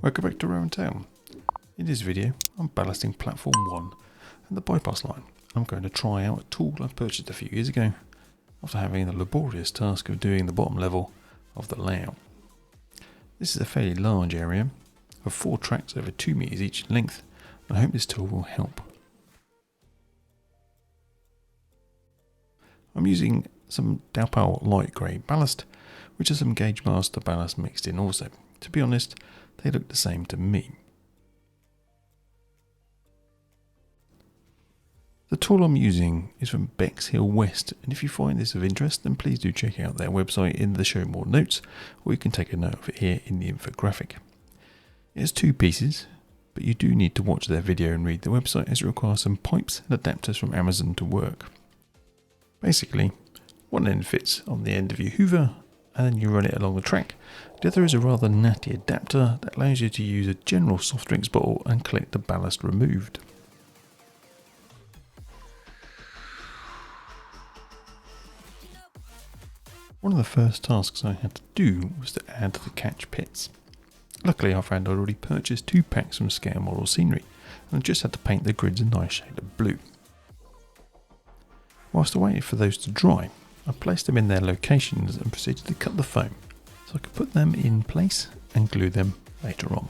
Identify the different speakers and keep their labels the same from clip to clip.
Speaker 1: Welcome back to Rowan Town. In this video I'm ballasting platform 1 and the bypass line. I'm going to try out a tool I purchased a few years ago after having the laborious task of doing the bottom level of the layout. This is a fairly large area of 4 tracks over 2 meters each in length, and I hope this tool will help. I'm using some Dowpal light grey ballast, which is some Gauge Master ballast mixed in also. To be honest, they look the same to me. The tool I'm using is from Bexhill West, and if you find this of interest, then please do check out their website in the show more notes, or you can take a note of it here in the infographic. It has 2 pieces, but you do need to watch their video and read the website, as it requires some pipes and adapters from Amazon to work. Basically, one end fits on the end of your Hoover, and then you run it along the track. The other is a rather natty adapter that allows you to use a general soft drinks bottle and collect the ballast removed. One of the first tasks I had to do was to add the catch pits. Luckily I found I'd already purchased 2 packs from Scale Model Scenery, and I just had to paint the grids a nice shade of blue. Whilst I waited for those to dry, I placed them in their locations and proceeded to cut the foam so I could put them in place and glue them later on.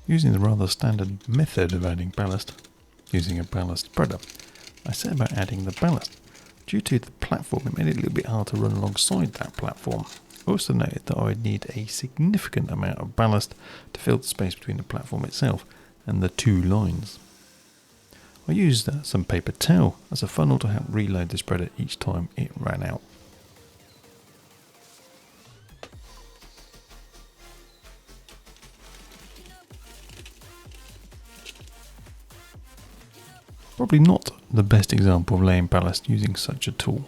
Speaker 1: Using the rather standard method of adding ballast, using a ballast spreader, I set about adding the ballast. Due to the platform, it made it a little bit hard to run alongside that platform. I also noted that I would need a significant amount of ballast to fill the space between the platform itself and the 2 lines. I used some paper towel as a funnel to help reload the spreader each time it ran out. Probably not the best example of laying ballast using such a tool.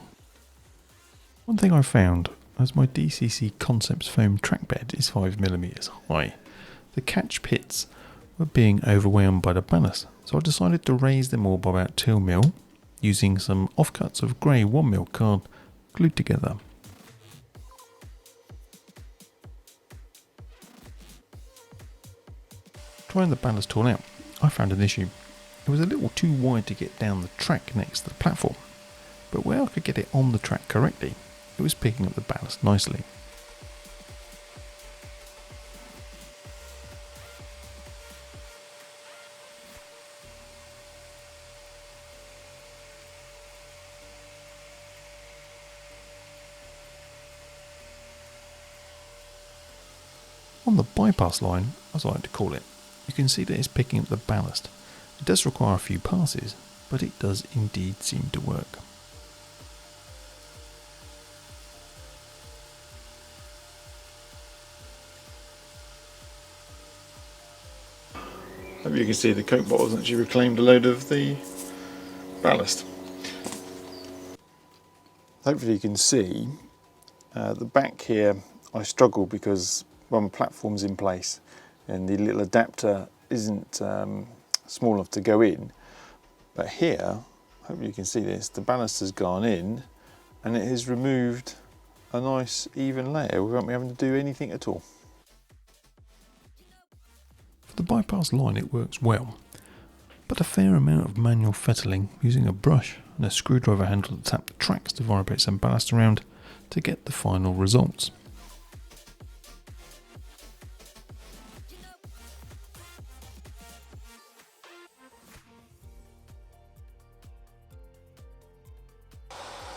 Speaker 1: One thing I found, as my DCC Concepts foam track bed is 5mm high, the catch pits were being overwhelmed by the ballast, so I decided to raise them all by about 2mm using some offcuts of grey 1mm card glued together. Trying the ballast tool out, I found an issue. It was a little too wide to get down the track next to the platform, but where I could get it on the track correctly, it was picking up the ballast nicely. On the bypass line, as I like to call it, you can see that it's picking up the ballast. It does require a few passes, but it does indeed seem to work. Hope you can see the Coke bottles actually reclaimed a load of the ballast. Hopefully you can see the back here. I struggle because one platform's in place and the little adapter isn't small enough to go in, but here, hopefully you can see this, the ballast has gone in and it has removed a nice even layer without me having to do anything at all. For the bypass line it works well, but a fair amount of manual fettling using a brush and a screwdriver handle to tap the tracks to vibrate some ballast around to get the final results.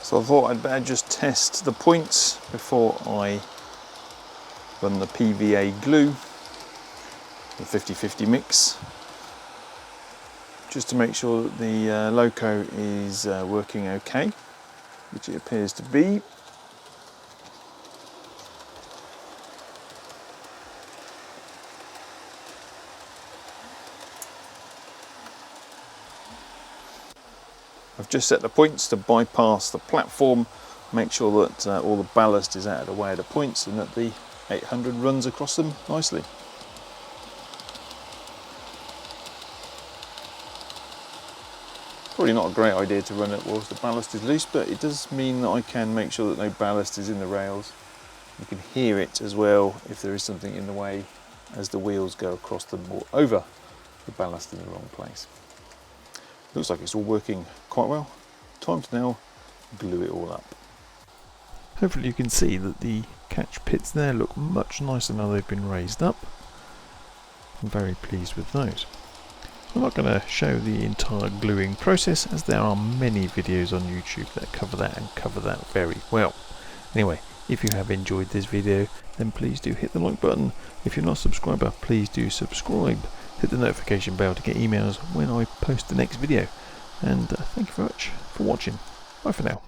Speaker 1: So I thought I'd better just test the points before I run the PVA glue, the 50-50 mix, just to make sure that the loco is working okay, which it appears to be. I've just set the points to bypass the platform, make sure that all the ballast is out of the way of the points and that the 800 runs across them nicely.
Speaker 2: Probably not a great idea to run it whilst the ballast is loose, but it does mean that I can make sure that no ballast is in the rails. You can hear it as well if there is something in the way as the wheels go across them or over the ballast in the wrong place. Looks like it's all working quite well. Time to now glue it all up.
Speaker 1: Hopefully you can see that the catch pits there look much nicer now they've been raised up. I'm very pleased with those. I'm not going to show the entire gluing process, as there are many videos on YouTube that cover that and cover that very well. Anyway, if you have enjoyed this video, then please do hit the like button. If you're not a subscriber, please do subscribe. Hit the notification bell to get emails when I post the next video. And thank you very much for watching. Bye for now.